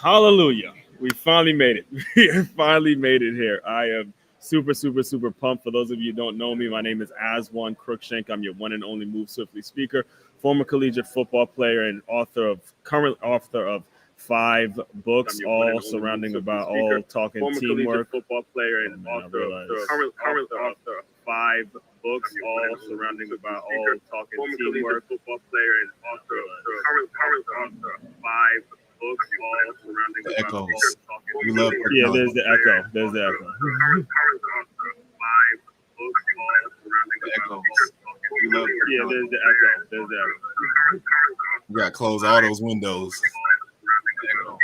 Hallelujah. We finally made it. We finally made it here. I am super, super, super pumped. For those of you who don't know me, my name is Aswand Cruickshank. I'm your one and only Move Swiftly speaker, former collegiate football player, and current author of five books, all surrounding about all talking Former collegiate teamwork. football player Oh and man, I author of realize. current author of five books, all surrounding about all talking Former teamwork. collegiate football player and author of current author of five books, all surrounding The about echoes. talking We love teamwork. Yeah, technology. there's the echo. There's the echo. Current author of five books, all surrounding The about echoes. talking We love teamwork. Yeah, there's the echo. There's the echo. We got to close all those windows. The echo.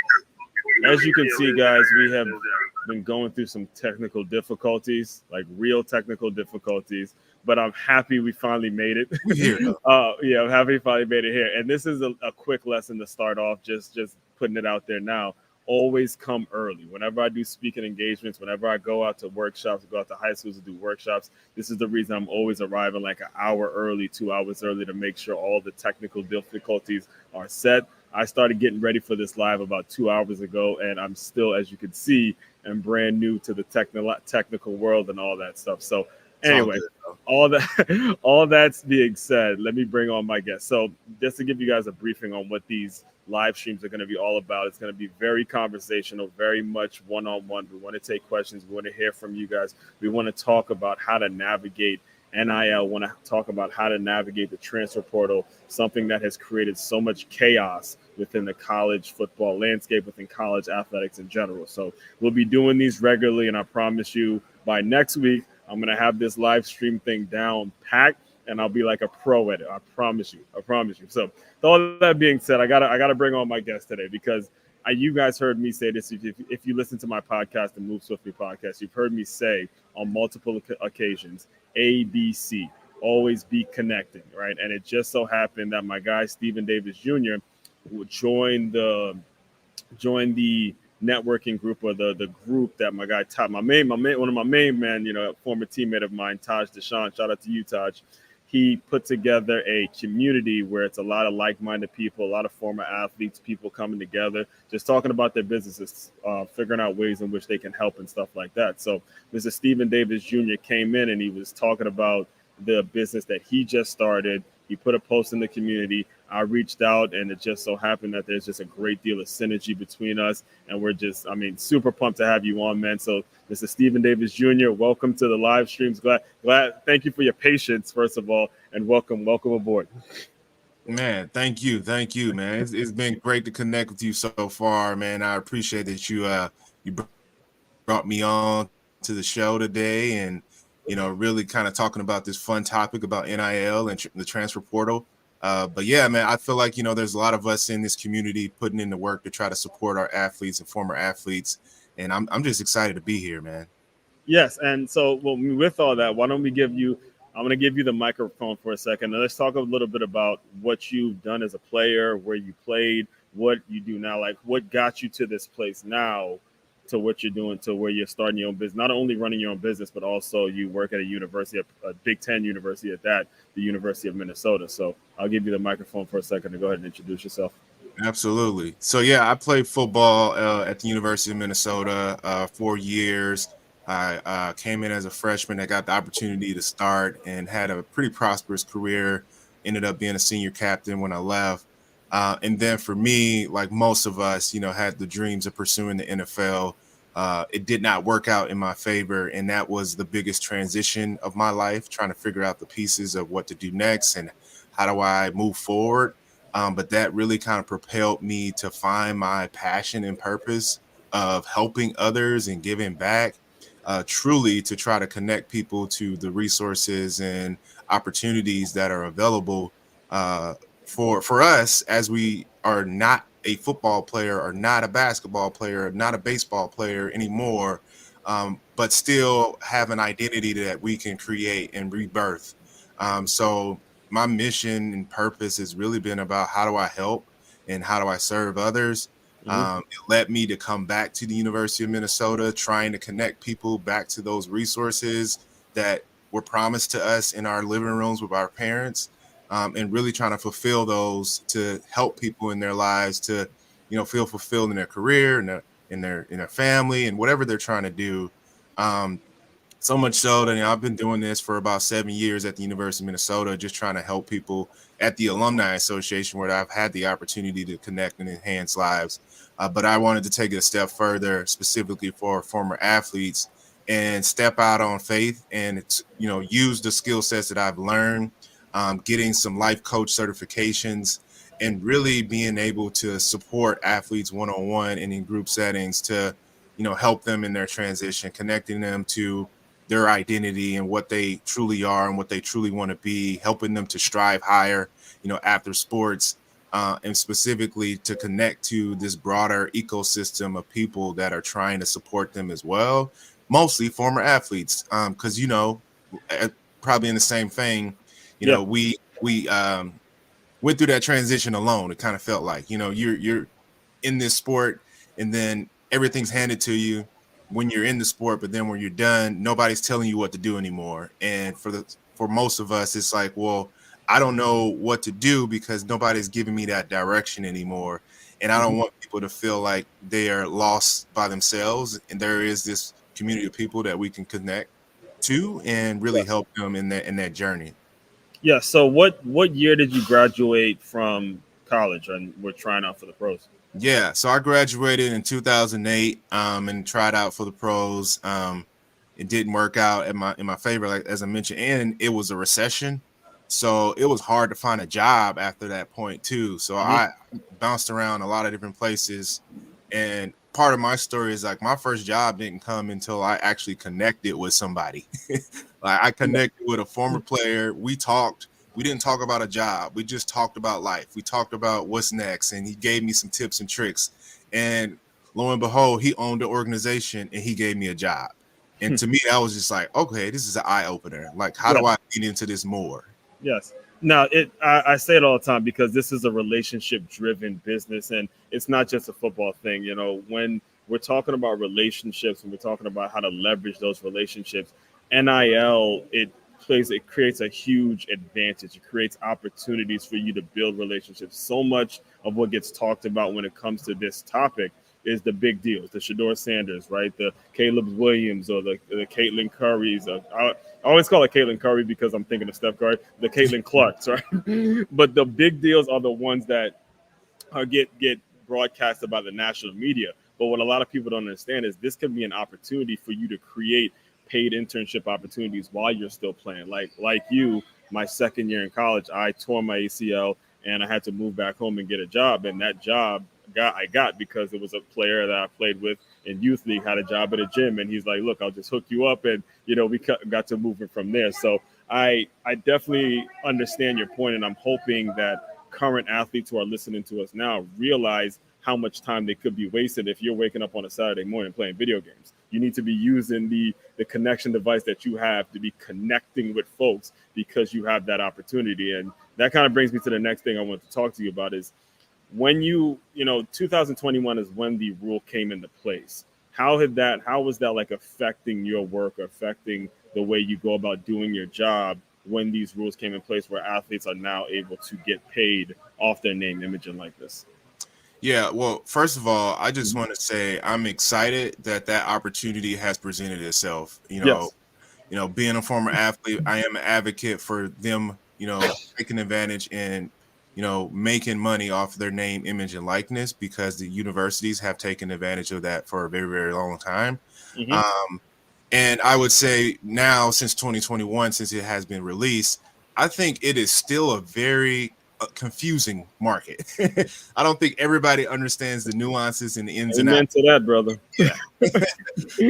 As you can see, guys, we have been going through some technical difficulties, like real technical difficulties. But I'm happy we finally made it. We here though. Yeah, I'm happy we finally made it here. And this is a quick lesson to start off. Just putting it out there now. Always come early. Whenever I do speaking engagements, whenever I go out to workshops, go out to high schools to do workshops, this is the reason I'm always arriving like an hour early, 2 hours early to make sure all the technical difficulties are set. I started getting ready for this live about 2 hours ago, and I'm still, as you can see, am brand new to the technical world and all that stuff. So It's all anyway, good, though. all that all that's being said, let me bring on my guest. So just to give you guys a briefing on what these live streams are going to be all about, it's going to be very conversational, very much one-on-one. We want to take questions, we want to hear from you guys, we want to talk about how to navigate NIL, want to talk about how to navigate the transfer portal, something that has created so much chaos within the college football landscape, within college athletics in general. So we'll be doing these regularly, and I promise you by next week, I'm going to have this live stream thing down packed, and I'll be like a pro at it. I promise you. I promise you. So with all that being said, I gotta bring on my guest today because you guys heard me say this. If you listen to my podcast, the Move Swiftly podcast, you've heard me say on multiple occasions, ABC, always be connecting, right? And it just so happened that my guy Stephen Davis Jr. would join the networking group, or the group that my guy one of my main men, a former teammate of mine, Taj Deshaun. Shout out to you, Taj. He put together a community where it's a lot of like-minded people, a lot of former athletes, people coming together, just talking about their businesses, figuring out ways in which they can help and stuff like that. So Mr. Stephen Davis Jr. came in and he was talking about the business that he just started. He put a post in the community. I reached out, and it just so happened that there's just a great deal of synergy between us, and we're just, super pumped to have you on, man. So, Mr. Stephen Davis Jr., welcome to the live streams. Glad. Thank you for your patience, first of all, and welcome aboard. Man, thank you, man. It's been great to connect with you so far, man. I appreciate that you brought me on to the show today, and really kind of talking about this fun topic about NIL and the transfer portal. But yeah, man, I feel like there's a lot of us in this community putting in the work to try to support our athletes and former athletes, and I'm just excited to be here, man. Yes, and so with all that, why don't we give you? I'm going to give you the microphone for a second, and let's talk a little bit about what you've done as a player, where you played, what you do now, like what got you to this place now, to what you're doing, to where you're starting your own business. Not only running your own business, but also you work at a university, a Big Ten university at that, the University of Minnesota. So I'll give you the microphone for a second to go ahead and introduce yourself. Absolutely. So yeah, I played football at the University of Minnesota 4 years. I came in as a freshman. I got the opportunity to start and had a pretty prosperous career. Ended up being a senior captain when I left. And then for me, like most of us, had the dreams of pursuing the NFL. It did not work out in my favor, and that was the biggest transition of my life, trying to figure out the pieces of what to do next and how do I move forward. But that really kind of propelled me to find my passion and purpose of helping others and giving back, truly to try to connect people to the resources and opportunities that are available for us, as we are not a football player or not a basketball player or not a baseball player anymore, but still have an identity that we can create and rebirth. So my mission and purpose has really been about how do I help and how do I serve others. It led me to come back to the University of Minnesota, trying to connect people back to those resources that were promised to us in our living rooms with our parents, and really trying to fulfill those to help people in their lives to feel fulfilled in their career and in their family and whatever they're trying to do. So much so that I've been doing this for about 7 years at the University of Minnesota, just trying to help people at the Alumni Association, where I've had the opportunity to connect and enhance lives. But I wanted to take it a step further, specifically for former athletes, and step out on faith and use the skill sets that I've learned, getting some life coach certifications, and really being able to support athletes one-on-one and in group settings to help them in their transition, connecting them to their identity and what they truly are and what they truly want to be, helping them to strive higher, after sports, and specifically to connect to this broader ecosystem of people that are trying to support them as well, mostly former athletes, because probably in the same thing, Yeah. we went through that transition alone. It kind of felt like you're in this sport, and then everything's handed to you when you're in the sport, but then when you're done, nobody's telling you what to do anymore. And for most of us, it's like, well, I don't know what to do because nobody's giving me that direction anymore. And I don't want people to feel like they are lost by themselves. And there is this community of people that we can connect to and really help them in that journey. Yeah. So what year did you graduate from college and were trying out for the pros? Yeah, so I graduated in 2008, and tried out for the pros. It didn't work out in my favor, like as I mentioned, and it was a recession, so it was hard to find a job after that point too. So Hmm. I bounced around a lot of different places, and part of my story is like my first job didn't come until I actually connected with somebody. Like I connected with a former player. We talked. We didn't talk about a job. We just talked about life. We talked about what's next, and he gave me some tips and tricks. And lo and behold, he owned the organization and he gave me a job. And to me, that was just like, okay, this is an eye opener. Like, how Yeah. do I get into this more? Yes. Now, I say it all the time because this is a relationship driven business, and it's not just a football thing. When we're talking about relationships and we're talking about how to leverage those relationships, NIL, it creates a huge advantage. It creates opportunities for you to build relationships. So much of what gets talked about when it comes to this topic is the big deals, the Shador Sanders, right? The Caleb Williams or the Caitlin Currys. I always call it Caitlin Curry because I'm thinking of Steph Curry, the Caitlin Clarks, right? But the big deals are the ones that get broadcasted by the national media. But what a lot of people don't understand is this can be an opportunity for you to create paid internship opportunities while you're still playing. Like you, my second year in college, I tore my ACL and I had to move back home and get a job. And that job I got because it was a player that I played with in youth league had a job at a gym, and he's like, "Look, I'll just hook you up," and we got to move it from there. So I definitely understand your point, and I'm hoping that current athletes who are listening to us now realize how much time they could be wasted if you're waking up on a Saturday morning playing video games. You need to be using the connection device that you have to be connecting with folks because you have that opportunity. And that kind of brings me to the next thing I want to talk to you about is when 2021 is when the rule came into place. How was that like affecting your work, affecting the way you go about doing your job when these rules came in place where athletes are now able to get paid off their name, image, and likeness? Yeah, well, first of all, I just want to say I'm excited that opportunity has presented itself. Yes. Being a former athlete, I am an advocate for them, taking advantage and, making money off their name, image, and likeness because the universities have taken advantage of that for a very, very long time. Hmm. Um, and I would say now, since 2021, since it has been released, I think it is still a very confusing market. I don't think everybody understands the nuances and the ins and Amen outs. to that, brother. Yeah.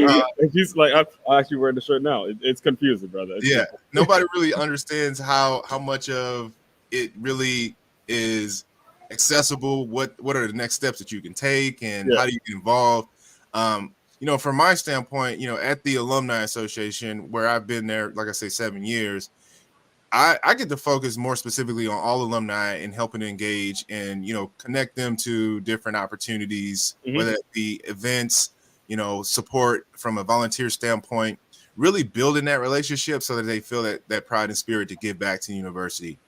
Uh, He's like, I actually wearing the shirt now. It's confusing, brother. It's yeah, confusing. nobody really understands how much of it really is accessible. What are the next steps that you can take, and Yeah. how do you get involved? From my standpoint, at the Alumni Association, where I've been there, like I say, 7 years, I get to focus more specifically on all alumni and helping to engage and connect them to different opportunities, Hmm. whether it be events, support from a volunteer standpoint, really building that relationship so that they feel that pride and spirit to give back to the university.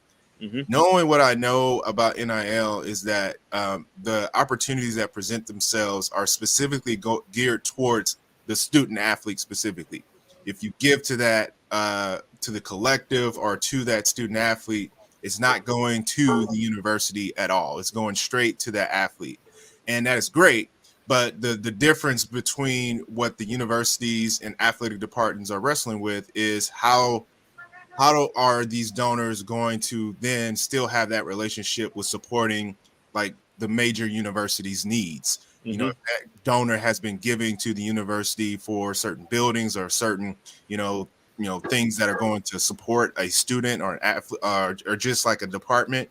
Knowing what I know about NIL is that the opportunities that present themselves are specifically geared towards the student athlete specifically. If you give to that to the collective or to that student athlete, it's not going to the university at all. It's going straight to that athlete, and that is great. But the difference between what the universities and athletic departments are wrestling with is are these donors going to then still have that relationship with supporting like the major universities needs. You know, if that donor has been giving to the university for certain buildings or certain things that are going to support a student or an athlete or just like a department,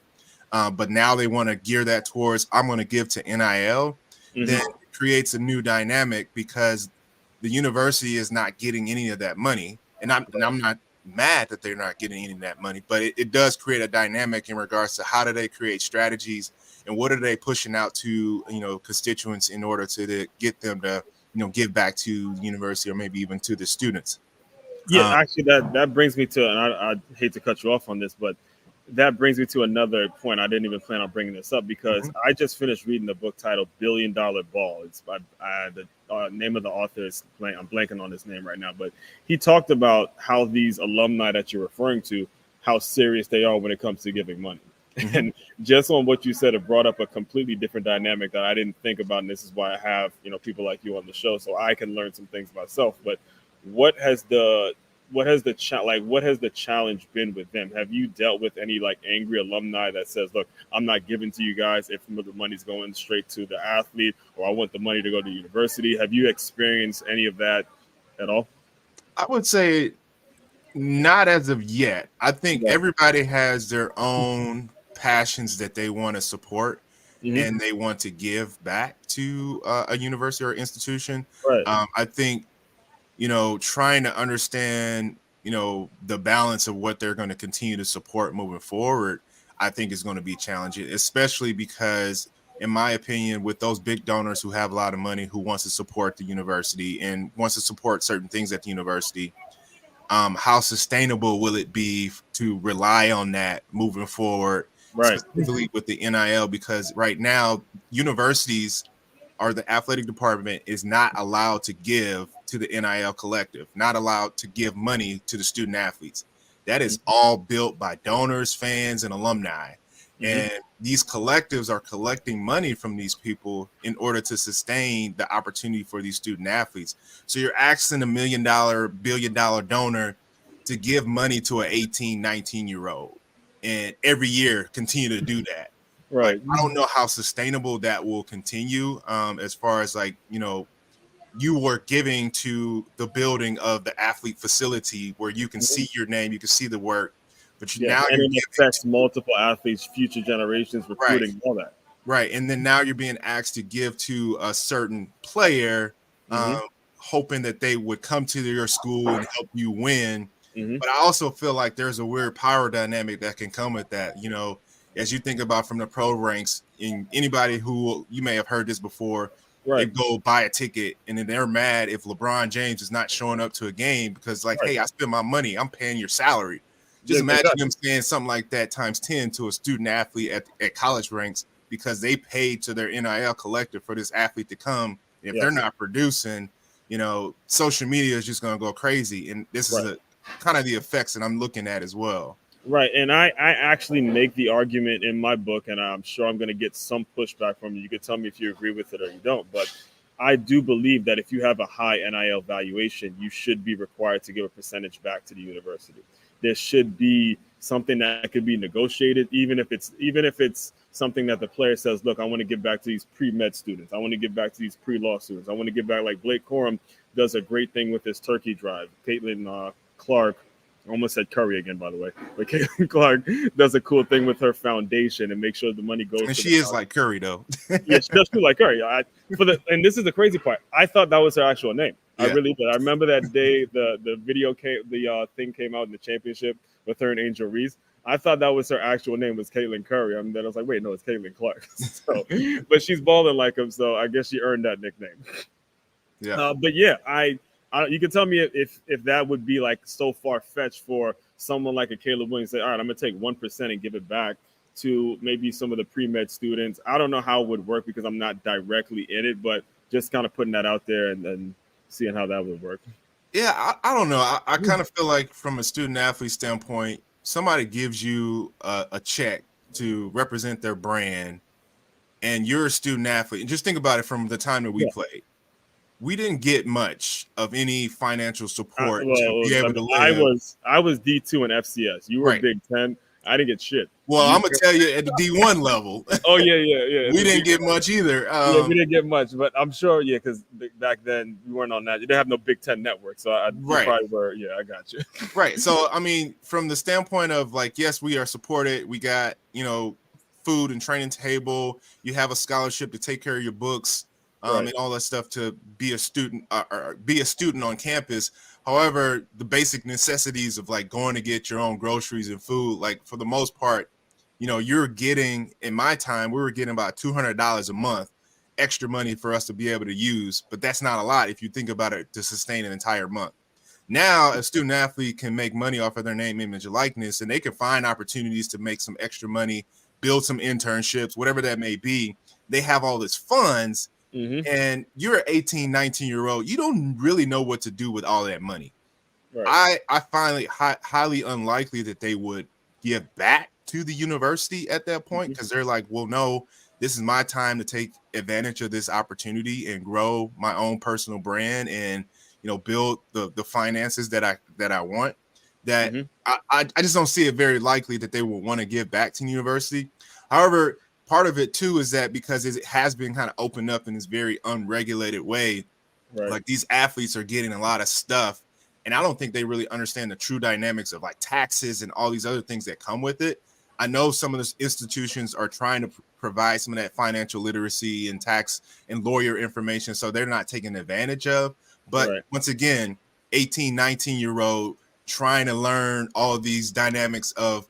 but now they want to gear that towards I'm going to give to NIL, then it creates a new dynamic because the university is not getting any of that money, and I'm not mad that they're not getting any of that money, but it does create a dynamic in regards to how do they create strategies and what are they pushing out to constituents in order to get them to give back to the university or maybe even to the students. Yeah, actually, that brings me to, and I hate to cut you off on this, but that brings me to another point. I didn't even plan on bringing this up because I just finished reading the book titled "$1 Billion Ball." It's by the name of the author is I'm blanking on his name right now, but he talked about how these alumni that you're referring to, how serious they are when it comes to giving money. And just on what you said, it brought up a completely different dynamic that I didn't think about, and this is why I have people like you on the show, so I can learn some things myself. But what has the challenge been with them? Have you dealt with any like angry alumni that says, look, I'm not giving to you guys if the money's going straight to the athlete, or I want the money to go to university? Have you experienced any of that at all? I would say not as of yet. I think everybody has their own passions that they want to support and they want to give back to a university or institution. Right. I think trying to understand, the balance of what they're going to continue to support moving forward, I think is going to be challenging, especially because, in my opinion, with those big donors who have a lot of money, who wants to support the university and wants to support certain things at the university, how sustainable will it be to rely on that moving forward, right, specifically with the NIL? Because right now, universities or the athletic department is not allowed to give to the NIL collective, not allowed to give money to the student athletes. That is all built by donors, fans, and alumni. And these collectives are collecting money from these people in order to sustain the opportunity for these student athletes. So you're asking $1 million, $1 billion donor to give money to an 18, 19-year-old and every year continue to do that. right. Like, I don't know how sustainable that will continue as far as you were giving to the building of the athlete facility where you can see your name, you can see the work, but Yes, now and you're it giving affects multiple athletes, future generations, recruiting, all that. right. And then now you're being asked to give to a certain player, hoping that they would come to your school and help you win. But I also feel like there's a weird power dynamic that can come with that. As you think about from the pro ranks, in anybody who you may have heard this before, they Right, go buy a ticket and then they're mad if LeBron James is not showing up to a game because, like, right. hey, I spent my money, I'm paying your salary. Just Yeah, imagine exactly. them saying something like that times 10 to a student athlete at college ranks because they paid to their NIL collective for this athlete to come. And if they're Yes, not producing, social media is just going to go crazy. And this is right. the kind of the effects that I'm looking at as well. Right, and I actually make the argument in my book, and I'm sure I'm going to get some pushback from you. You can tell me if you agree with it or you don't, but I do believe that if you have a high NIL valuation, you should be required to give a percentage back to the university. There should be something that could be negotiated, even if it's something that the player says, "Look, I want to give back to these pre-med students. I want to give back to these pre-law students. I want to give back." Like Blake Corum does a great thing with this turkey drive. Caitlin Clark. I almost said Curry again, by the way. But Caitlin Clark does a cool thing with her foundation and make sure the money goes. And to she the is like Curry, though. Yeah, she does too like Curry. And this is the crazy part. I thought that was her actual name. I Yeah. really did. I remember that day the video came, the thing came out in the championship with her and Angel Reese. I thought that was her actual name was Caitlin Curry. Then I was like, wait, no, it's Caitlin Clark. So, but she's balling like him, so I guess she earned that nickname. Yeah. But yeah, you can tell me if that would be like so far fetched for someone like a Caleb Williams say, all right, I'm gonna take 1% and give it back to maybe some of the pre-med students. I don't know how it would work because I'm not directly in it, but just kind of putting that out there and then seeing how that would work. Yeah, I don't know. I kind of feel like from a student athlete standpoint, somebody gives you a check to represent their brand, and you're a student athlete. And just think about it from the time that we Yeah. played. We didn't get much of any financial support to Well, be able to live. I was D2 in FCS. You were Right. Big Ten. I didn't get shit. Well, I'm gonna tell you at the D1 level, Oh yeah. we didn't get much either. Yeah, we didn't get much, but I'm sure, yeah, because back then we weren't on that. You didn't have no Big Ten network, so you Right. probably were. Yeah, I got you. Right. So, I mean, from the standpoint of like, yes, we are supported. We got, food and training table. You have a scholarship to take care of your books, Right. and all that stuff to be a student or be a student on campus. However, the basic necessities of like going to get your own groceries and food, like for the most part, you're getting, in my time, we were getting about $200 a month extra money for us to be able to use. But that's not a lot if you think about it to sustain an entire month. Now, a student athlete can make money off of their name, image, and likeness, and they can find opportunities to make some extra money, build some internships, whatever that may be. They have all this funds, and you're an 18, 19-year-old. You don't really know what to do with all that money. Right. I find it highly unlikely that they would give back to the university at that point because they're like, well, no, this is my time to take advantage of this opportunity and grow my own personal brand and build the finances that I want. That I just don't see it very likely that they will want to give back to the university. However, part of it too is that because it has been kind of opened up in this very unregulated way, like these athletes are getting a lot of stuff, and I don't think they really understand the true dynamics of like taxes and all these other things that come with it. I know some of those institutions are trying to provide some of that financial literacy and tax and lawyer information, so they're not taking advantage of. But once again, 18, 19-year-old trying to learn all these dynamics of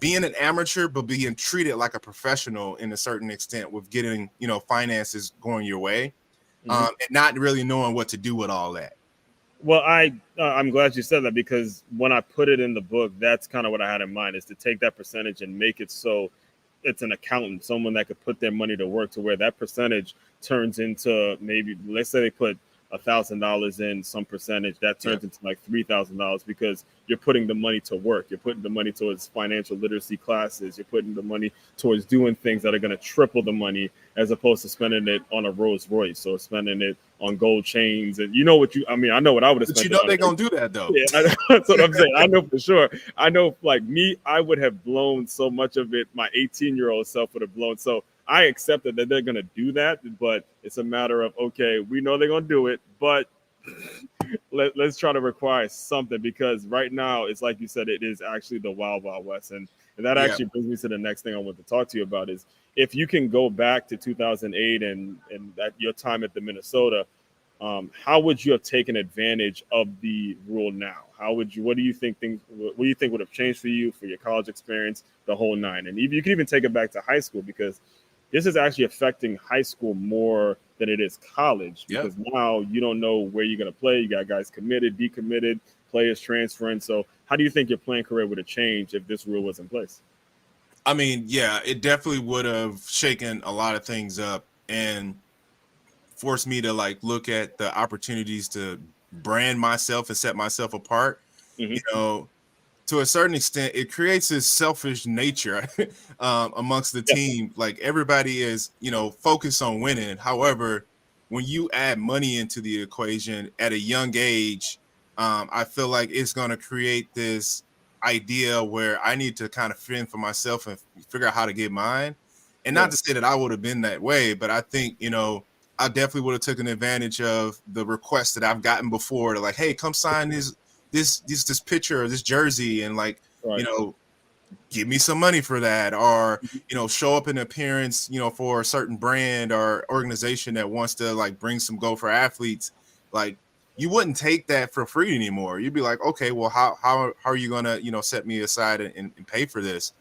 being an amateur, but being treated like a professional in a certain extent with getting, finances going your way, and not really knowing what to do with all that. Well, I'm glad you said that because when I put it in the book, that's kind of what I had in mind is to take that percentage and make it so it's an accountant, someone that could put their money to work to where that percentage turns into maybe, let's say they put $1,000 in some percentage that turns into like $3,000 because you're putting the money to work. You're putting the money towards financial literacy classes. You're putting the money towards doing things that are going to triple the money as opposed to spending it on a Rolls Royce or spending it on gold chains. And I know what I would have spent. But they're going to do that though. Yeah, that's what I'm saying. I know for sure. I know like me, I would have blown so much of it. My 18-year-old self would have blown. So I accepted that they're going to do that, but it's a matter of, okay, we know they're going to do it, but let's try to require something because right now it's like you said, it is actually the wild, wild west. And that actually brings me to the next thing I want to talk to you about is if you can go back to 2008 and at your time at the Minnesota, how would you have taken advantage of the rule now? What do you think would have changed for you, for your college experience, the whole nine? And you can even take it back to high school because this is actually affecting high school more than it is college because now you don't know where you're going to play. You got guys committed, decommitted, players transferring. So how do you think your playing career would have changed if this rule was in place? I mean, yeah, it definitely would have shaken a lot of things up and forced me to like look at the opportunities to brand myself and set myself apart. To a certain extent, it creates this selfish nature amongst the team. Like everybody is, focused on winning. However, when you add money into the equation at a young age, I feel like it's going to create this idea where I need to kind of fend for myself and figure out how to get mine. And not to say that I would have been that way, but I think, I definitely would have taken advantage of the requests that I've gotten before to like, hey, come sign this picture or this jersey and like, give me some money for that or, show up in appearance, for a certain brand or organization that wants to like bring some go for athletes. Like you wouldn't take that for free anymore. You'd be like, okay, well, how are you going to, set me aside and pay for this?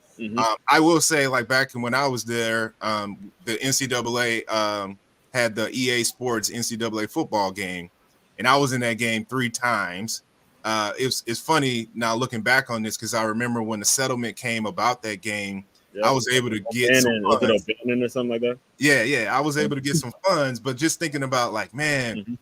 I will say like back when I was there, the NCAA had the EA Sports NCAA football game and I was in that game 3 times. it's funny now looking back on this because I remember when the settlement came about that game, Yep. I was able to get some Was it funds. O'Bannon or something like that? Yeah, I was able to get some funds, but just thinking about like, man, Mhm.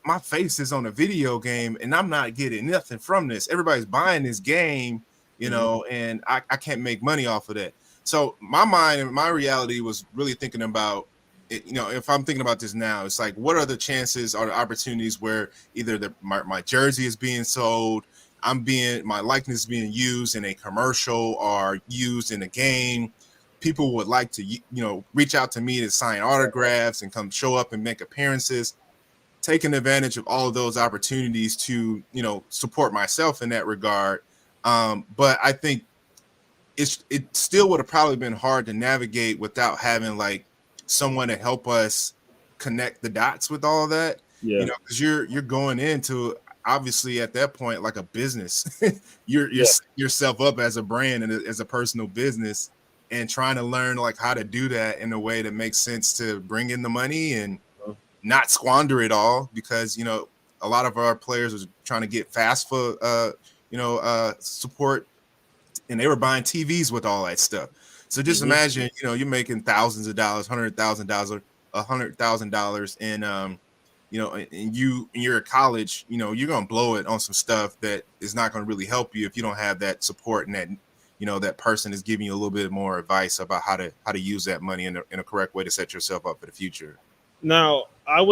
my face is on a video game and I'm not getting nothing from this. Everybody's buying this game, you know, and I can't make money off of that. So my mind and my reality was really thinking about it, you know, if I'm thinking about this now, it's like, what are the chances or the opportunities where either my jersey is being sold, my likeness is being used in a commercial or used in a game. People would like to, you know, reach out to me to sign autographs and come show up and make appearances, taking advantage of all of those opportunities to, you know, support myself in that regard. But I think it still would have probably been hard to navigate without having like someone to help us connect the dots with all of that. Yeah. You know, because you're going into obviously at that point like a business. You're Yeah. setting yourself up as a brand and as a personal business and trying to learn like how to do that in a way that makes sense to bring in the money and not squander it all, because you know a lot of our players was trying to get fast for support, and they were buying TVs with all that stuff. So just imagine, you know, you're making thousands of dollars, $100,000, $100,000, and you know, and you're at college, you know, you're gonna blow it on some stuff that is not gonna really help you if you don't have that support and that, you know, that person is giving you a little bit more advice about how to use that money in a correct way to set yourself up for the future. Now, I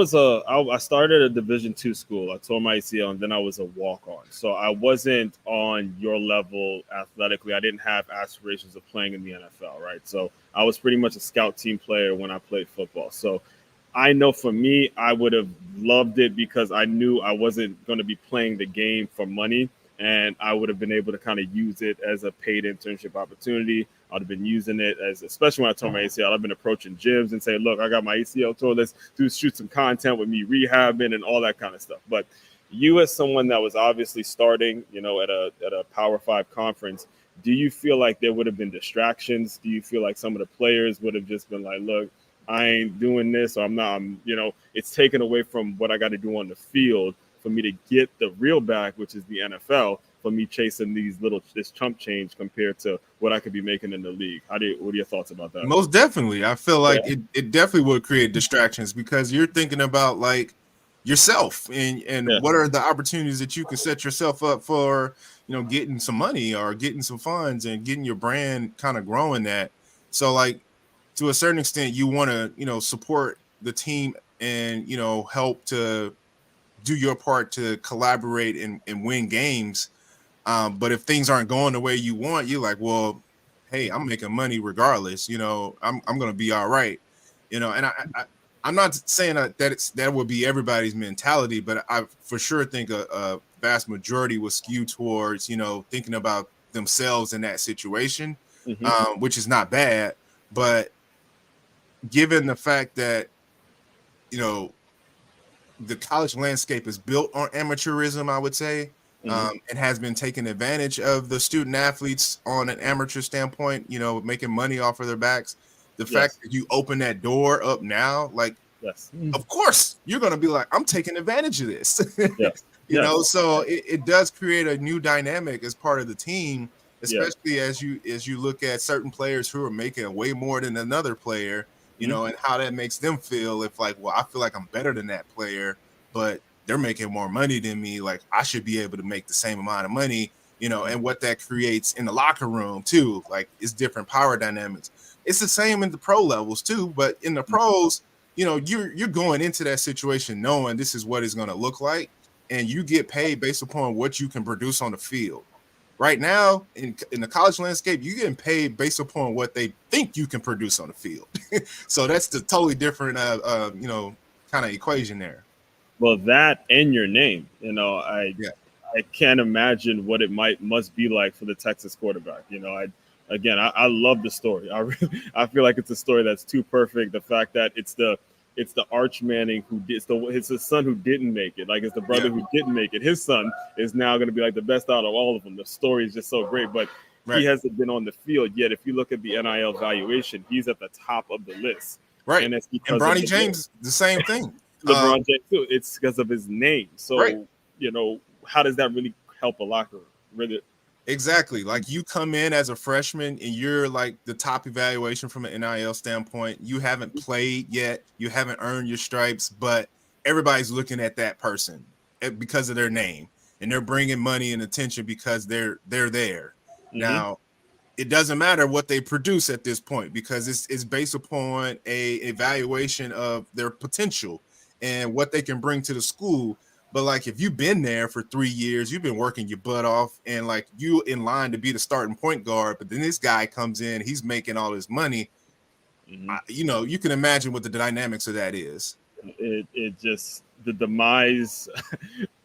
started a Division II school. I tore my ACL, and then I was a walk on. So I wasn't on your level athletically. I didn't have aspirations of playing in the NFL, right? So I was pretty much a scout team player when I played football. So I know for me, I would have loved it because I knew I wasn't going to be playing the game for money, and I would have been able to kind of use it as a paid internship opportunity. I'd have been using it as, especially when I tore my ACL, I've been approaching gyms and say, look, I got my ACL tore. Let's shoot some content with me rehabbing and all that kind of stuff. But you, as someone that was obviously starting, you know, at a Power Five conference, do you feel like there would have been distractions? Do you feel like some of the players would have just been like, look, I ain't doing this, or you know, it's taken away from what I got to do on the field for me to get the real bag, which is the NFL, for me chasing this chump change compared to what I could be making in the league. What are your thoughts about that? Most definitely. I feel like it definitely would create distractions because you're thinking about like yourself and what are the opportunities that you can set yourself up for, you know, getting some money or getting some funds and getting your brand kind of growing that. So like to a certain extent, you want to, you know, support the team and, you know, help to do your part to collaborate and win games. But if things aren't going the way you want, you're like, well, hey, I'm making money regardless. You know, I'm gonna be all right. You know, and I'm not saying that would be everybody's mentality, but I for sure think a vast majority will skew towards, you know, thinking about themselves in that situation, which is not bad. But given the fact that, you know, the college landscape is built on amateurism, I would say, and has been taking advantage of the student athletes on an amateur standpoint, you know, making money off of their backs. The fact that you open that door up now, like, of course, you're going to be like, I'm taking advantage of this. You know, so it does create a new dynamic as part of the team, especially as you look at certain players who are making way more than another player, you know, and how that makes them feel. If like, well, I feel like I'm better than that player, but they're making more money than me. Like I should be able to make the same amount of money, you know, and what that creates in the locker room too. Like it's different power dynamics. It's the same in the pro levels too, but in the pros, you know, you're going into that situation knowing this is what it's going to look like, and you get paid based upon what you can produce on the field. Right now, in the college landscape, you're getting paid based upon what they think you can produce on the field. So that's the totally different, you know, kind of equation there. Well, that and your name, you know, I can't imagine what it must be like for the Texas quarterback. You know, I love the story. I feel like it's a story that's too perfect. The fact that it's the Arch Manning it's the son who didn't make it. Like it's the brother who didn't make it. His son is now going to be like the best out of all of them. The story is just so great, but he hasn't been on the field yet. If you look at the NIL valuation, he's at the top of the list. Right. And it's because and Bronny James, the same thing. LeBron James too. It's because of his name. So, you know, how does that really help a locker room. Really, Exactly. Like you come in as a freshman and you're like the top evaluation from an NIL standpoint. You haven't played yet. You haven't earned your stripes, but everybody's looking at that person because of their name, and they're bringing money and attention because they're there. Now, it doesn't matter what they produce at this point because it's based upon a evaluation of their potential and what they can bring to the school. But like if you've been there for 3 years, you've been working your butt off, and like you in line to be the starting point guard, but then this guy comes in, he's making all this money. You can imagine what the dynamics of that is. it just the demise.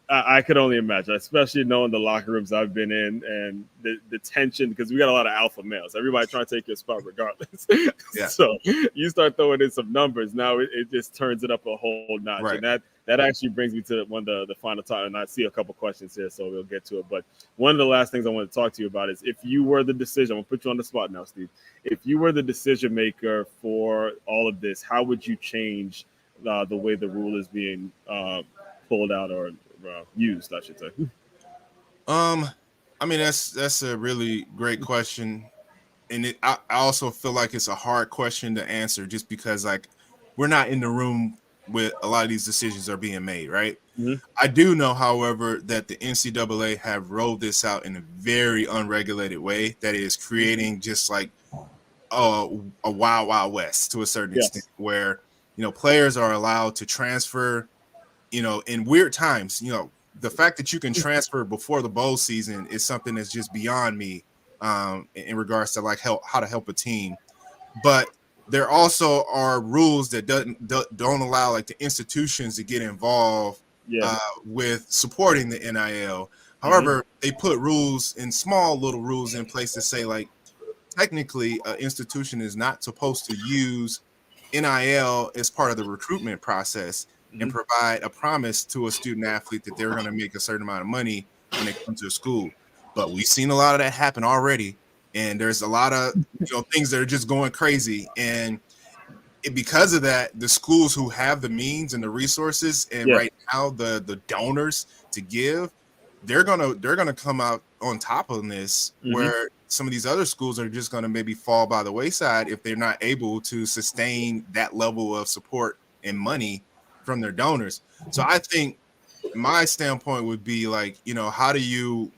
I could only imagine, especially knowing the locker rooms I've been in and the tension, because we got a lot of alpha males. Everybody trying to take your spot regardless. Yeah. So you start throwing in some numbers, now it just turns it up a whole notch. Right. And that actually brings me to one of the final time. And I see a couple questions here, so we'll get to it. But one of the last things I want to talk to you about is if you were the decision, I'm going to put you on the spot now, Steve. If you were the decision maker for all of this, how would you change the way the rule is being pulled out or used, I should say? I mean that's a really great question, and I also feel like it's a hard question to answer just because like we're not in the room with a lot of these decisions are being made, right? I do know, however, that the NCAA have rolled this out in a very unregulated way that is creating just like a wild west to a certain extent, where players are allowed to transfer in weird times. The fact that you can transfer before the bowl season is something that's just beyond me in regards to like how to help a team. But there also are rules that don't allow like the institutions to get involved with supporting the NIL. However, they put rules and small little rules in place to say like technically an institution is not supposed to use NIL as part of the recruitment process and provide a promise to a student athlete that they're going to make a certain amount of money when they come to a school. But we've seen a lot of that happen already, and there's a lot of things that are just going crazy. And because of that, the schools who have the means and the resources, and right now the donors to give, they're gonna come out on top of this, where some of these other schools are just gonna maybe fall by the wayside if they're not able to sustain that level of support and money from their donors. So I think my standpoint would be like, how do you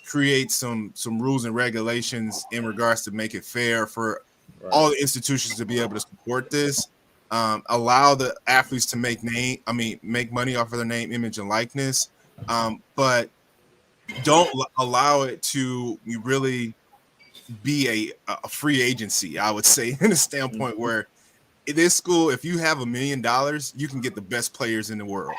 create some rules and regulations in regards to make it fair for all the institutions to be able to support this, allow the athletes to make money off of their name, image, and likeness, but don't allow it to really be a free agency, I would say, in a standpoint where in this school, if you have $1 million, you can get the best players in the world.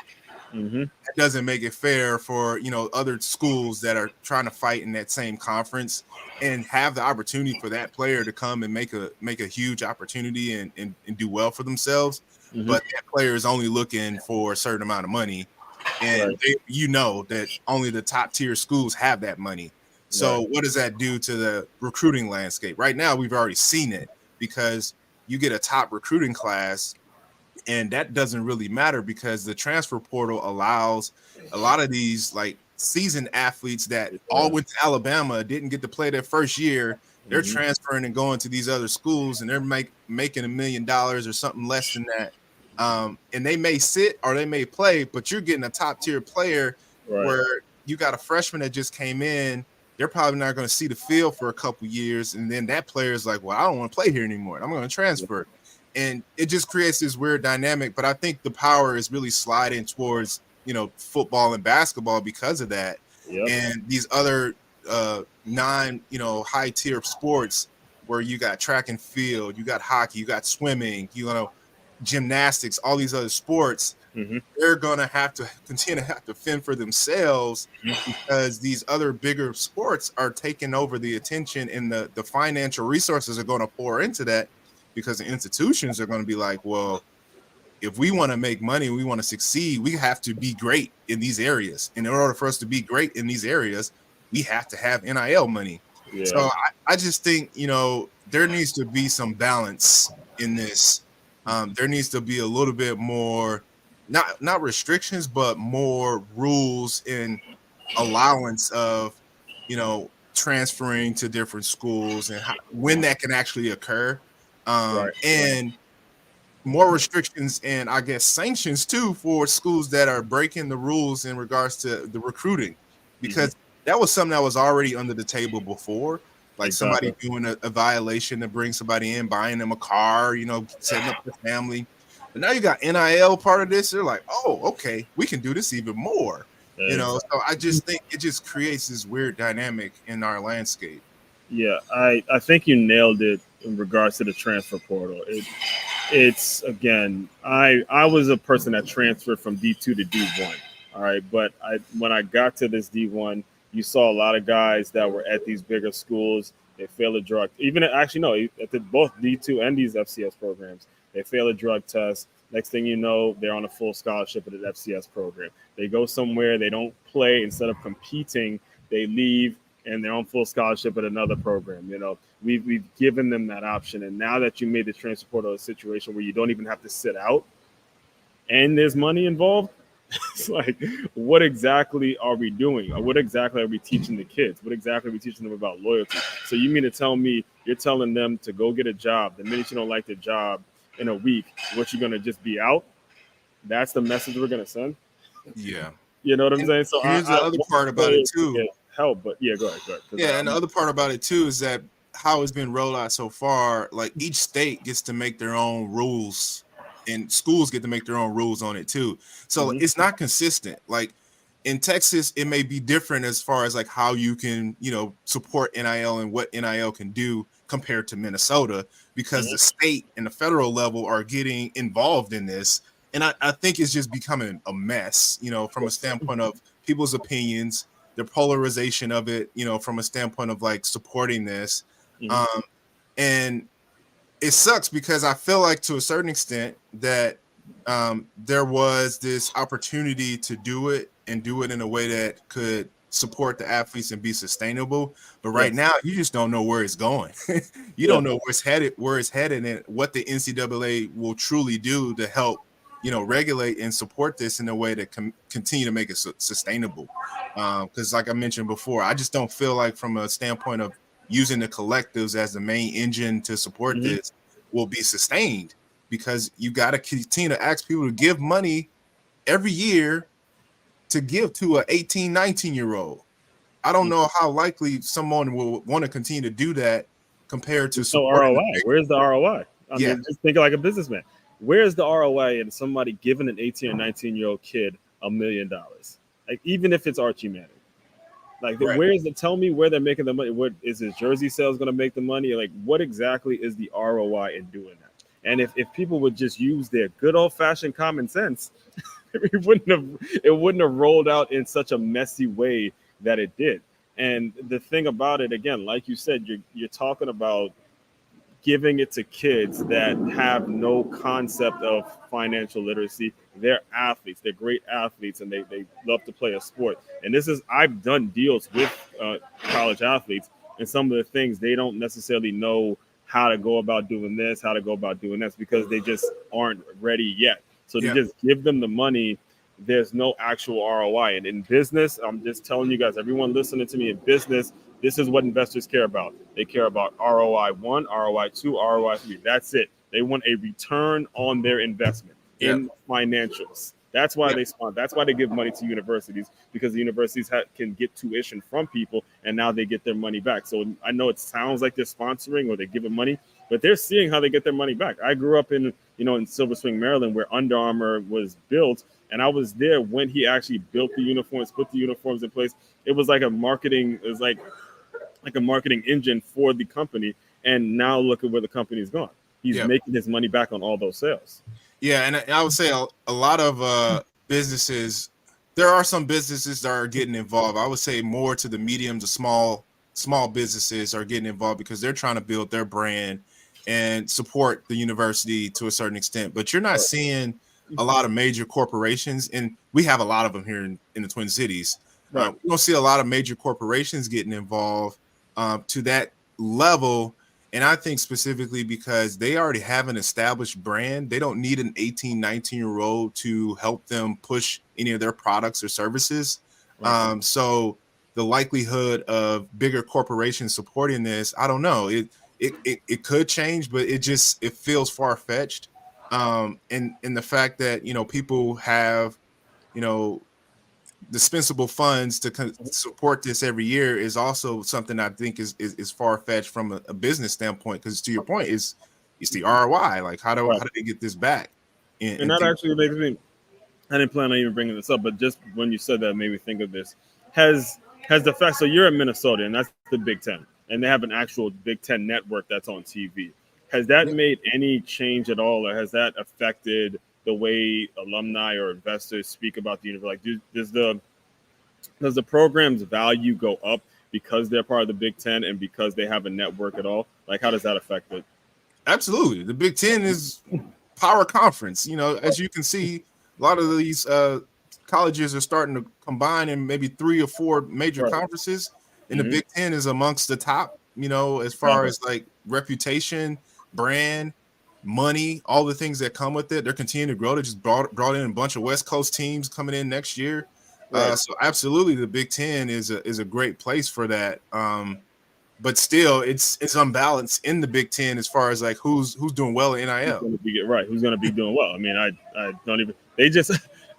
That doesn't make it fair for other schools that are trying to fight in that same conference and have the opportunity for that player to come and make a huge opportunity and do well for themselves. But that player is only looking for a certain amount of money, and that only the top tier schools have that money. So what does that do to the recruiting landscape? Right now, we've already seen it because you get a top recruiting class, and that doesn't really matter because the transfer portal allows a lot of these like seasoned athletes that all went to Alabama, didn't get to play their first year. They're transferring and going to these other schools, and they're making $1 million or something less than that. And they may sit or they may play, but you're getting a top tier player where you got a freshman that just came in. They're probably not going to see the field for a couple years. And then that player is like, well, I don't want to play here anymore. I'm going to transfer. And it just creates this weird dynamic. But I think the power is really sliding towards, football and basketball because of that. And these other high tier sports where you got track and field, you got hockey, you got swimming, gymnastics, all these other sports, they're going to have to continue to have to fend for themselves because these other bigger sports are taking over the attention, and the financial resources are going to pour into that because the institutions are going to be like, well, if we want to make money, we want to succeed, we have to be great in these areas. And in order for us to be great in these areas, we have to have NIL money. So I just think, there needs to be some balance in this. There needs to be a little bit more, not restrictions, but more rules and allowance of, transferring to different schools and when that can actually occur. Right. And more restrictions and I guess sanctions too for schools that are breaking the rules in regards to the recruiting, Hmm. because that was something that was already under the table before, like somebody Exactly. doing a violation to bring somebody in, buying them a car, setting up their family. But now you got NIL part of this. They're like, oh, okay, we can do this even more. So I Exactly. just think it just creates this weird dynamic in our landscape. Yeah, I think you nailed it in regards to the transfer portal. It's again, I was a person that transferred from D2 to D1. All right, but when I got to this D1, you saw a lot of guys that were at these bigger schools. They failed a drug, even actually no, at both D2 and these FCS programs, they fail a drug test. Next thing you know, they're on a full scholarship at an FCS program. They go somewhere, they don't play. Instead of competing, they leave and they're on full scholarship at another program. We've given them that option, and now that you made the transfer portal a situation where you don't even have to sit out, and there's money involved, it's like, what exactly are we doing? Or what exactly are we teaching the kids? What exactly are we teaching them about loyalty? So you mean to tell me you're telling them to go get a job? The minute you don't like the job in a week, what you're gonna just be out? That's the message we're gonna send. Yeah. You know what I'm And saying? So here's I the other want part about it players to too. get help, but yeah, go ahead, go ahead. 'Cause Yeah, and the I'm other part about it too is that how it's been rolled out so far, like each state gets to make their own rules and schools get to make their own rules on it too. So Mhm, it's not consistent. Like in Texas, it may be different as far as like how you can, support NIL and what NIL can do compared to Minnesota, because mhm, the state and the federal level are getting involved in this. And I think it's just becoming a mess, from a standpoint of people's opinions, the polarization of it, from a standpoint of like supporting this. mhm, Um, and it sucks because I feel like to a certain extent that there was this opportunity to do it and do it in a way that could support the athletes and be sustainable. But right yes, now, you just don't know where it's going. You yeah, don't know where it's headed, and what the NCAA will truly do to help, regulate and support this in a way that can continue to make it sustainable. Because, like I mentioned before, I just don't feel like from a standpoint of using the collectives as the main engine to support mhm. this will be sustained, because you got to continue to ask people to give money every year to give to a 18, 19-year-old. I don't know how likely someone will want to continue to do that compared to There's no supporting the ROI. big Where's the sport. ROI? I Yeah, mean, just think like a businessman. Where's the ROI in somebody giving an 18 or 19-year-old kid $1 million? Like, even if it's Archie Manning. Like, right. where's the tell me where they're making the money? What is his jersey sales going to make the money? Like, what exactly is the ROI in doing that? And if people would just use their good old fashioned common sense, it wouldn't have rolled out in such a messy way that it did. And the thing about it, again, like you said, you're talking about giving it to kids that have no concept of financial literacy. They're athletes, they're great athletes, and they love to play a sport. And this is, I've done deals with college athletes, and some of the things they don't necessarily know how to go about doing this, how to go about doing this, because they just aren't ready yet. So to Yeah, just give them the money, there's no actual ROI. And in business, I'm just telling you guys, everyone listening to me, in business, this is what investors care about. They care about ROI one, ROI two, ROI three. That's it. They want a return on their investment yeah, in financials. That's why yeah, they sponsor. That's why they give money to universities, because the universities can get tuition from people, and now they get their money back. So I know it sounds like they're sponsoring or they're giving money, but they're seeing how they get their money back. I grew up in Silver Spring, Maryland, where Under Armour was built, and I was there when he actually built the uniforms, put the uniforms in place. It was like a marketing. It was like a marketing engine for the company. And now look at where the company's gone. He's yeah. making his money back on all those sales. Yeah, and I would say a lot of businesses. There are some businesses that are getting involved. I would say more to the medium to small businesses are getting involved because they're trying to build their brand and support the university to a certain extent. But you're not Right. seeing a lot of major corporations, and we have a lot of them here in the Twin Cities. Right. We don't see a lot of major corporations getting involved to that level, and I think specifically because they already have an established brand. They don't need an 18, 19-year-old to help them push any of their products or services. Right. So the likelihood of bigger corporations supporting this, I don't know. It could change, but it feels far fetched. And the fact that people have you know dispensable funds to Mhm. support this every year is also something I think is far fetched from a business standpoint. Because to your point, it's the ROI. Like Right. how do they get this back? And, And and that think, actually makes me. I didn't plan on even bringing this up, but just when you said that, it made me think of this. Has the fact, so you're in Minnesota, and that's the Big Ten, and they have an actual Big Ten network that's on TV. Has that yeah, made any change at all, or has that affected the way alumni or investors speak about the university? Like, does the program's value go up because they're part of the Big Ten and because they have a network at all? Like, how does that affect it? absolutely. The Big Ten is power conference. As you can see, a lot of these colleges are starting to combine in maybe 3 or 4 major Right. conferences, and the Mm-hmm. Big Ten is amongst the top. As far Uh-huh. as like reputation, brand, money, all the things that come with it. They're continuing to grow. They just brought in a bunch of West Coast teams coming in next year. Right. So absolutely, the Big Ten is a great place for that. But still, it's unbalanced in the Big Ten as far as like who's doing well in Who's NIL. going to be right? Who's going to be doing well? I mean, I don't even. They just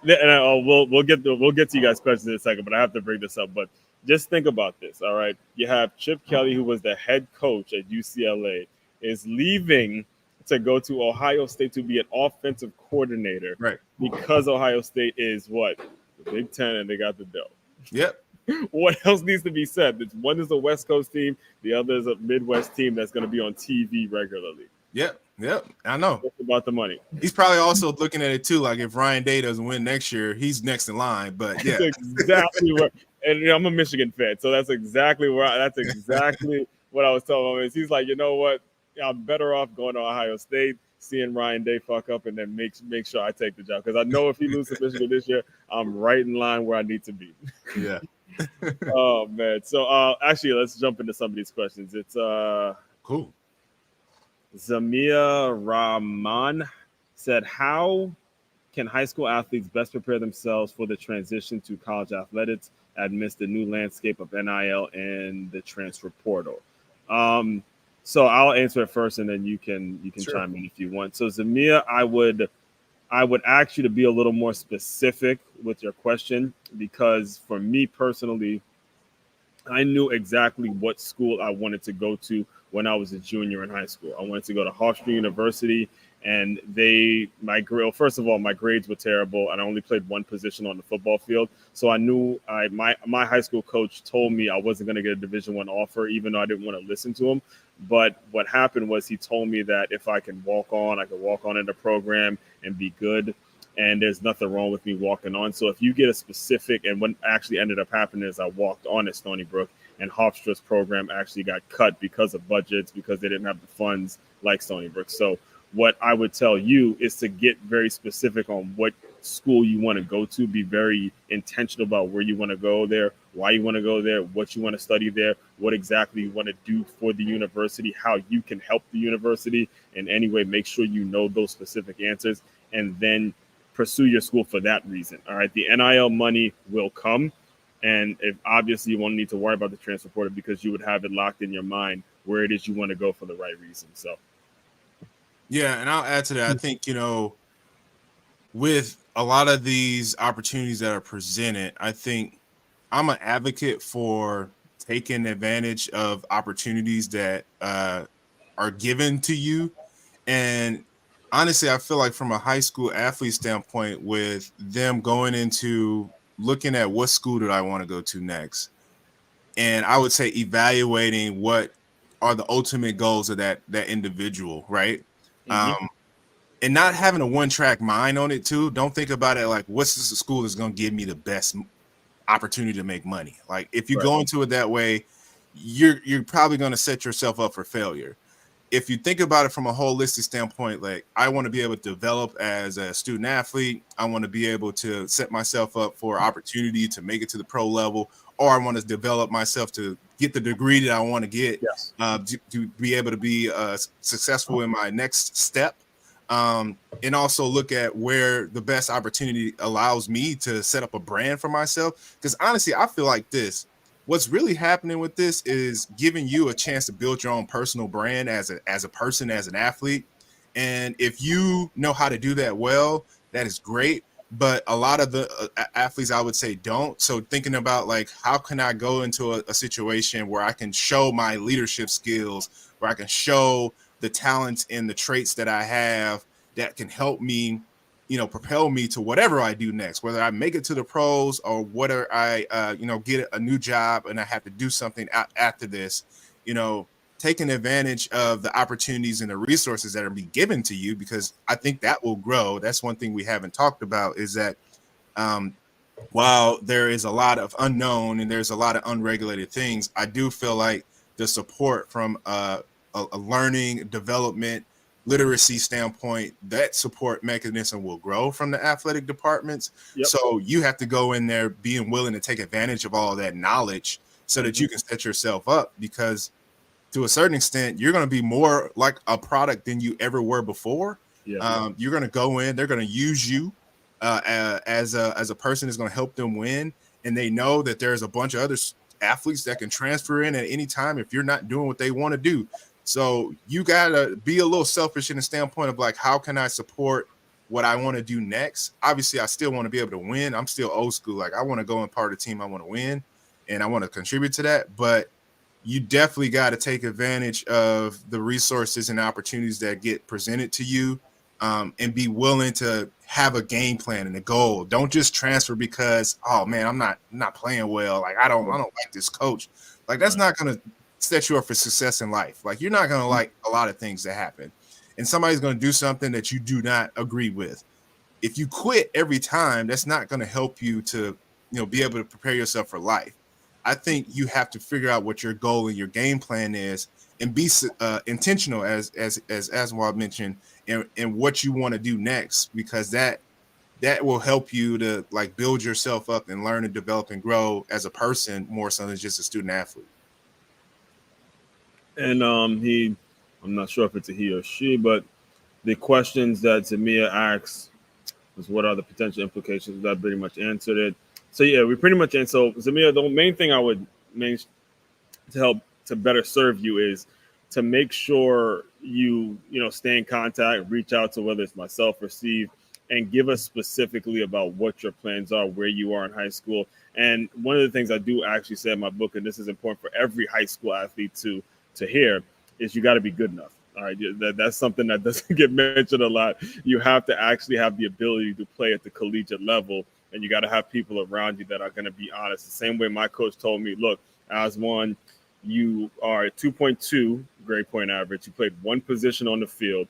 and we'll get to you guys' questions in a second, but I have to bring this up. But just think about this. All right, you have Chip Kelly, who was the head coach at UCLA, is leaving to go to Ohio State to be an offensive coordinator Right. because Ohio State is what, the Big Ten, and they got the dough. Yep. What else needs to be said? One is a West Coast team, the other is a Midwest team that's going to be on TV regularly. Yep. Yep. I know. It's about the money. He's probably also looking at it too. Like if Ryan Day doesn't win next year, he's next in line. But That's yeah, exactly what. And I'm a Michigan fan, so that's exactly where. That's exactly what I was telling him. He's like, you know what? I'm better off going to Ohio State, seeing Ryan Day fuck up, and then make sure I take the job because I know if he loses to Michigan this year, I'm right in line where I need to be. yeah. Oh man! So actually, let's jump into some of these questions. It's Cool. Zamia Rahman said, "How can high school athletes best prepare themselves for the transition to college athletics amidst the new landscape of NIL and the transfer portal?" Um, so I'll answer it first, and then you can Sure. chime in if you want. So Zamia, I would ask you to be a little more specific with your question because for me personally, I knew exactly what school I wanted to go to when I was a junior in high school. I wanted to go to Hofstra University, and my grade. First of all, my grades were terrible, and I only played one position on the football field. So I knew my high school coach told me I wasn't going to get a Division I offer, even though I didn't want to listen to him. But what happened was he told me that if I could walk on in the program and be good, and there's nothing wrong with me walking on. So if you get a specific, and what actually ended up happening is I walked on at Stony Brook, and Hofstra's program actually got cut because of budgets because they didn't have the funds like Stony Brook. So what I would tell you is to get very specific on what school you want to go to. Be very intentional about where you want to go there, why you want to go there, what you want to study there, what exactly you want to do for the university, how you can help the university in any way. Make sure you know those specific answers, and then pursue your school for that reason. All right. The NIL money will come. And if obviously you won't need to worry about the transfer portal because you would have it locked in your mind where it is you want to go for the right reason. So Yeah, and I'll add to that. I think with a lot of these opportunities that are presented, I think I'm an advocate for taking advantage of opportunities that are given to you. And honestly, I feel like from a high school athlete standpoint, with them going into looking at what school did I want to go to next, and I would say evaluating what are the ultimate goals of that individual, right? mm-hmm. Um, and not having a one-track mind on it too. Don't think about it like what's this school that's going to give me the best opportunity to make money. Like if you Right. go into it that way, you're probably going to set yourself up for failure. If you think about it from a holistic standpoint, like I want to be able to develop as a student athlete, I want to be able to set myself up for opportunity to make it to the pro level, or I want to develop myself to get the degree that I want to get Yes. to be able to be successful in my next step. and also look at where the best opportunity allows me to set up a brand for myself. Because honestly, I feel like what's really happening with this is giving you a chance to build your own personal brand as a person, as an athlete. And if you know how to do that well, that is great. But a lot of the athletes, I would say, don't. So thinking about like, how can I go into a situation where I can show my leadership skills, where I can show the talents and the traits that I have that can help me, propel me to whatever I do next, whether I make it to the pros or whether I, get a new job and I have to do something after this, taking advantage of the opportunities and the resources that are being given to you, because I think that will grow. That's one thing we haven't talked about, is that while there is a lot of unknown and there's a lot of unregulated things, I do feel like the support from a learning, development, literacy standpoint, that support mechanism will grow from the athletic departments. Yep. So you have to go in there being willing to take advantage of all of that knowledge so that you can set yourself up, because to a certain extent, you're going to be more like a product than you ever were before. Yeah. You're going to go in, they're going to use you as a person is going to help them win. And they know that there's a bunch of other athletes that can transfer in at any time if you're not doing what they want to do. So you got to be a little selfish in the standpoint of like, how can I support what I want to do next? Obviously, I still want to be able to win. I'm still old school. Like, I want to go and part of the team. I want to win and I want to contribute to that. But you definitely got to take advantage of the resources and opportunities that get presented to you, and be willing to have a game plan and a goal. Don't just transfer because, oh man, I'm not playing well. Like, I don't like this coach. Like, that's not going to set you up for success in life. Like, you're not going to like a lot of things that happen, and somebody's going to do something that you do not agree with. If you quit every time, that's not going to help you to, be able to prepare yourself for life. I think you have to figure out what your goal and your game plan is, and be intentional, as Aswand mentioned, and what you want to do next, because that will help you to like build yourself up and learn and develop and grow as a person, more so than just a student athlete. And I'm not sure if it's a he or she, but the questions that Zamia asks was, what are the potential implications? That pretty much answered it. So yeah, we pretty much answered. So Zamia, the main thing I would to help to better serve you is to make sure you stay in contact, reach out to whether it's myself or Steve, and give us specifically about what your plans are, where you are in high school. And one of the things I do actually say in my book, and this is important for every high school athlete to hear, is you got to be good enough. All right, that's something that doesn't get mentioned a lot. You have to actually have the ability to play at the collegiate level, and you got to have people around you that are going to be honest. The same way my coach told me, look, Aswand, you are at 2.2 grade point average. You played one position on the field.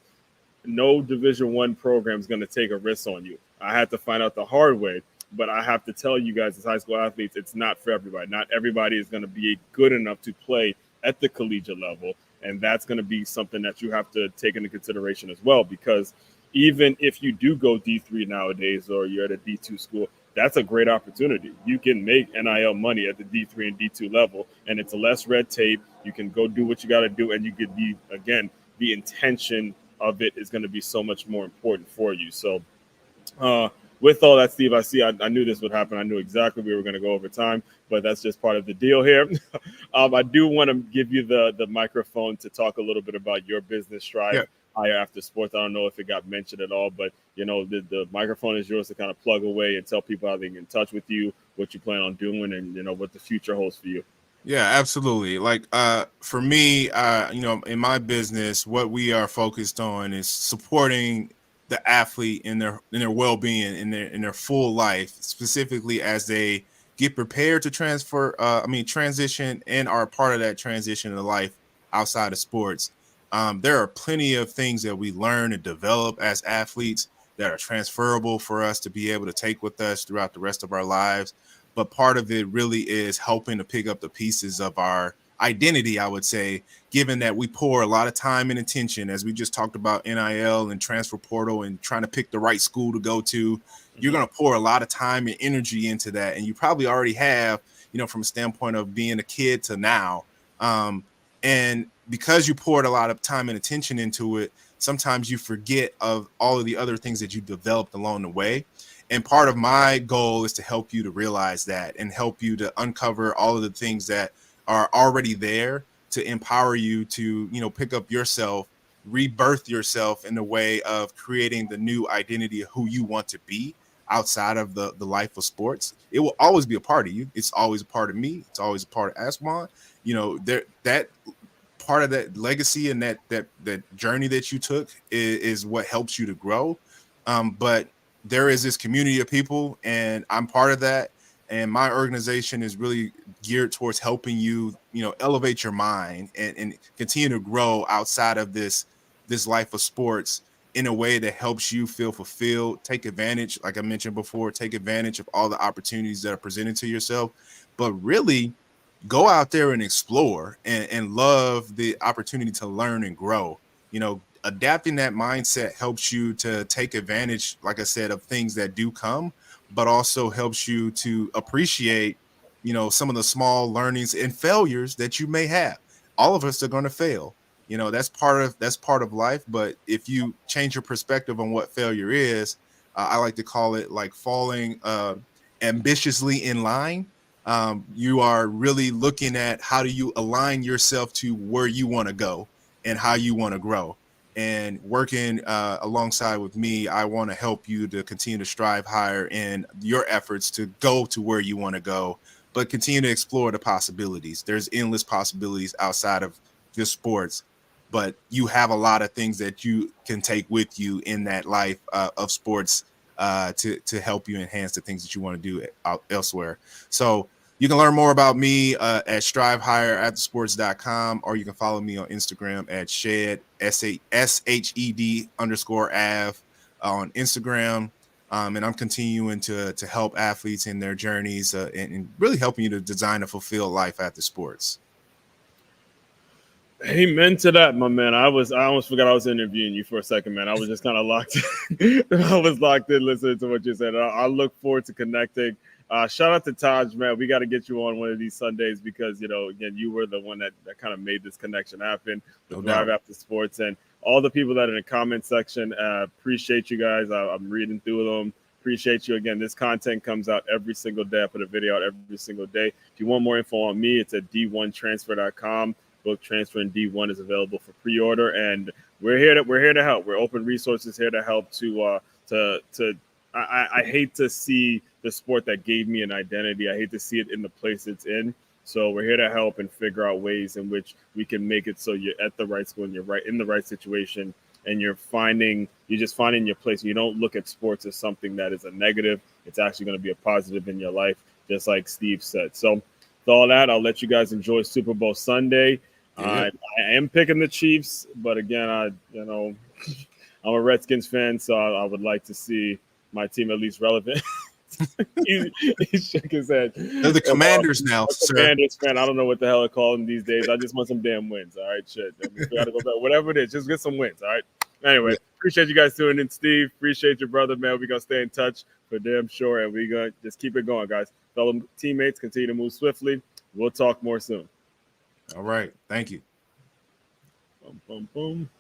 No Division I program is going to take a risk on you. I had to find out the hard way, but I have to tell you guys as high school athletes, it's not for everybody. Not everybody is going to be good enough to play at the collegiate level. And that's going to be something that you have to take into consideration as well, because even if you do go D3 nowadays, or you're at a D2 school, that's a great opportunity. You can make NIL money at the D3 and D2 level, and it's less red tape. You can go do what you got to do, and you could be, again, the intention of it is going to be so much more important for you. So with all that, Steve, I knew this would happen. I knew exactly we were going to go over time, but that's just part of the deal here. I do want to give you the microphone to talk a little bit about your business, Strive. Yeah. Higher After Sports. I don't know if it got mentioned at all, but the microphone is yours to kind of plug away and tell people how they can get in touch with you, what you plan on doing, and what the future holds for you. Yeah, absolutely. Like for me, in my business, what we are focused on is supporting the athlete in their well-being, in their full life, specifically as they get prepared to transition, and are part of that transition of life outside of sports. There are plenty of things that we learn and develop as athletes that are transferable for us to be able to take with us throughout the rest of our lives. But part of it really is helping to pick up the pieces of our identity, I would say, given that we pour a lot of time and attention, as we just talked about NIL and transfer portal and trying to pick the right school to go to. You're going to pour a lot of time and energy into that. And you probably already have, from a standpoint of being a kid to now. And because you poured a lot of time and attention into it, sometimes you forget of all of the other things that you developed along the way. And part of my goal is to help you to realize that and help you to uncover all of the things that are already there to empower you to, pick up yourself, rebirth yourself in the way of creating the new identity of who you want to be outside of the life of sports. It will always be a part of you. It's always a part of me. It's always a part of Aswan. That part of that legacy and that journey that you took is what helps you to grow. But there is this community of people, and I'm part of that. And my organization is really geared towards helping you, elevate your mind and continue to grow outside of this life of sports in a way that helps you feel fulfilled, take advantage, like I mentioned before, take advantage of all the opportunities that are presented to yourself, but really go out there and explore and love the opportunity to learn and grow. Adapting that mindset helps you to take advantage, like I said, of things that do come, but also helps you to appreciate, some of the small learnings and failures that you may have. All of us are going to fail. That's part of life. But if you change your perspective on what failure is, I like to call it like falling ambitiously in line. You are really looking at how do you align yourself to where you want to go and how you want to grow. And working alongside with me, I want to help you to continue to strive higher in your efforts to go to where you want to go, but continue to explore the possibilities. There's endless possibilities outside of just sports, but you have a lot of things that you can take with you in that life of sports to help you enhance the things that you want to do elsewhere. So you can learn more about me at strivehigheraftersports.com, or you can follow me on Instagram at shed, SHED_AV on Instagram. And I'm continuing to help athletes in their journeys and really helping you to design a fulfilled life after sports. Amen to that, my man. I almost forgot I was interviewing you for a second, man. I was just kind of locked in. I was locked in listening to what you said. I look forward to connecting. Shout out to Taj, man. We got to get you on one of these Sundays because, again, you were the one that kind of made this connection happen with Thrive After Sports. And all the people that are in the comment section, appreciate you guys. I'm reading through them. Appreciate you. Again, this content comes out every single day. I put a video out every single day. If you want more info on me, it's at d1transfer.com. Book Transfer in D1 is available for pre-order, and we're here to help. We're open resources here to help. I hate to see the sport that gave me an identity. I hate to see it in the place it's in. So we're here to help and figure out ways in which we can make it so you're at the right school and you're right in the right situation, and you're just finding your place. You don't look at sports as something that is a negative. It's actually going to be a positive in your life, just like Steve said. So with all that, I'll let you guys enjoy Super Bowl Sunday. I am picking the Chiefs, but again, I'm a Redskins fan, so I would like to see my team at least relevant. he shook his head. They're the Commanders now, sir. Commanders fan. I don't know what the hell I call them these days. I just want some damn wins. All right, shit. We gotta go back. Whatever it is, just get some wins. All right. Anyway, appreciate you guys tuning in, Steve. Appreciate your brother, man. We're gonna stay in touch for damn sure, and we're gonna just keep it going, guys. Fellow teammates, continue to move swiftly. We'll talk more soon. All right. Thank you. Boom, boom, boom.